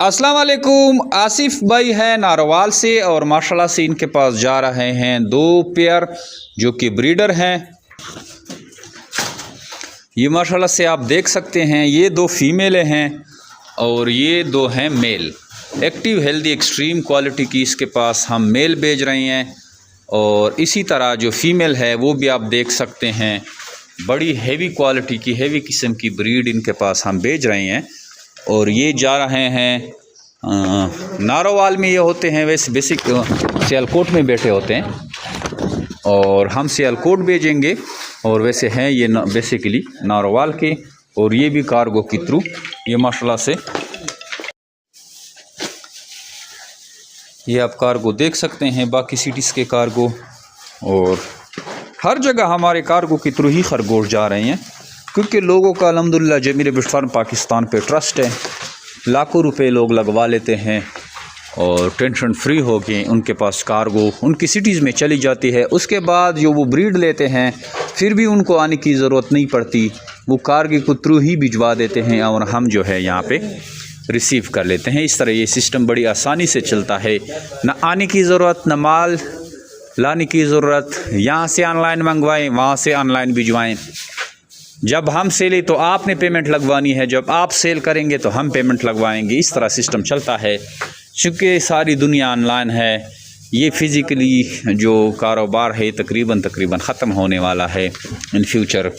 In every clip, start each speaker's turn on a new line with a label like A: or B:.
A: अस्सलाम वालेकुम। आसिफ भाई है नारोवाल से और माशाल्लाह से इनके पास जा रहे हैं दो पेयर जो कि ब्रीडर हैं। ये माशाल्लाह से आप देख सकते हैं, ये दो फीमेल हैं और ये दो हैं male. Active healthy extreme quality की इसके पास हम मेल भेज रहे हैं और इसी तरह जो फीमेल है वो भी आप देख सकते हैं, बड़ी हेवी क्वालिटी की हेवी किस्म की ब्रीड इनके पास हम भेज रहे हैं। और ये जा रहे हैं नारोवाल में। ये होते हैं वैसे बेसिक सियालकोट में बैठे होते हैं और हम सियालकोट भेजेंगे और वैसे हैं ये बेसिकली नारोवाल के। और ये भी कार्गो के थ्रू ये माशाल्लाह से ये आप कार्गो देख सकते हैं, बाकी सिटीज़ के कार्गो और हर जगह हमारे कार्गो के थ्रू ही खरगोश जा रहे हैं, क्योंकि लोगों का अल्हम्दुलिल्लाह जमीर बिट फार्म पाकिस्तान पे ट्रस्ट है। लाखों रुपए लोग लगवा लेते हैं और टेंशन फ्री हो के उनके पास कार्गो उनकी सिटीज़ में चली जाती है। उसके बाद जो वो ब्रीड लेते हैं फिर भी उनको आने की ज़रूरत नहीं पड़ती, वो कार्गो के थ्रू ही भिजवा देते हैं और हम जो है यहाँ पे रिसीव कर लेते हैं। इस तरह ये सिस्टम बड़ी आसानी से चलता है, ना आने की ज़रूरत, ना माल लाने की ज़रूरत। यहाँ से ऑनलाइन मंगवाएं, वहाँ से ऑनलाइन भिजवाएं। जब हम सेल तो आपने पेमेंट लगवानी है, जब आप सेल करेंगे तो हम पेमेंट लगवाएंगे। इस तरह सिस्टम चलता है। चूँकि सारी दुनिया ऑनलाइन है, ये फ़िज़िकली जो कारोबार है तकरीबन ख़त्म होने वाला है इन फ्यूचर।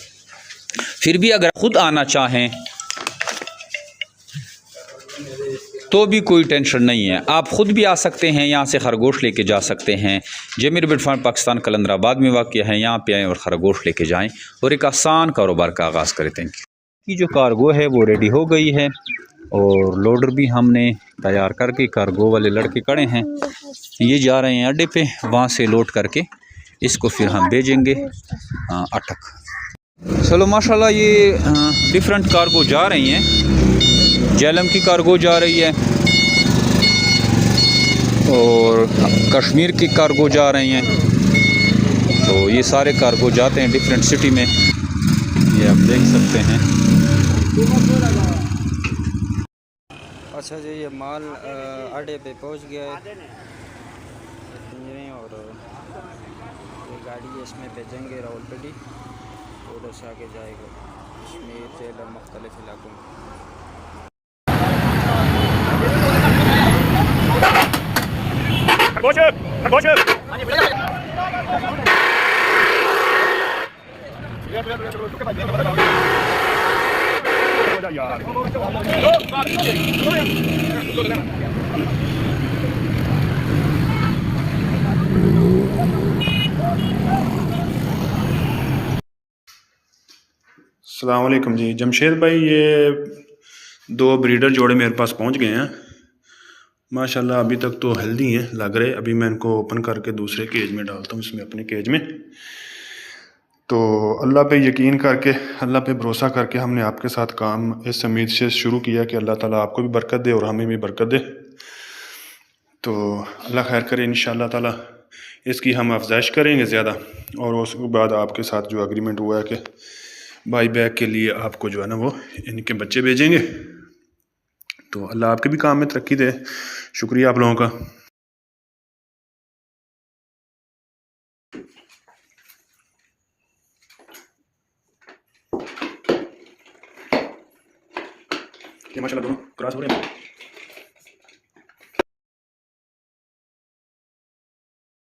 A: फिर भी अगर ख़ुद आना चाहें तो भी कोई टेंशन नहीं है, आप ख़ुद भी आ सकते हैं, यहाँ से खरगोश लेके जा सकते हैं। जमीर बिट फार्म पाकिस्तान कलंदराबाद में वाक़या है, यहाँ पे आएँ और ख़रगोश लेके जाएं और एक आसान कारोबार का आगाज़ करें। Thank you. की जो कार्गो है वो रेडी हो गई है और लोडर भी हमने तैयार करके, कार्गो वाले लड़के खड़े हैं, ये जा रहे हैं अड्डे पे, वहाँ से लोड करके इसको फिर हम भेजेंगे अटक। चलो माशाल्लाह ये डिफरेंट कार्गो जा रही हैं। झेलम की कार्गो जा रही है और कश्मीर की कार्गो जा रही हैं। तो ये सारे कार्गो जाते हैं डिफरेंट सिटी में, ये आप देख सकते हैं।
B: अच्छा जी, ये माल अड्डे पे पहुंच गया है और ये गाड़ी इसमें भेजेंगे रावलपिंडी, उधर से आगे जाएगा कश्मीर, झेलम, मुख्तलिफ इलाकों में।
C: अस्सलाम वालेकुम जी। जमशेद भाई, ये दो ब्रीडर जोड़े मेरे पास पहुंच गए हैं माशाल्लाह। अभी तक तो हेल्दी हैं लग रहे। अभी मैं इनको ओपन करके दूसरे केज में डालता हूँ, इसमें अपने केज में। तो अल्लाह पे यकीन करके, अल्लाह पे भरोसा करके हमने आपके साथ काम इस उम्मीद से शुरू किया कि अल्लाह ताला आपको भी बरकत दे और हमें भी बरकत दे। तो अल्लाह खैर करे, इंशाअल्लाह ताला इसकी हम अफजाइश करेंगे ज़्यादा और उसके बाद आपके साथ जो एग्रीमेंट हुआ है कि बाई बैक के लिए आपको जो है ना वो इनके बच्चे भेजेंगे। तो अल्लाह आपके भी काम में तरक्की दे। शुक्रिया आप लोगों का।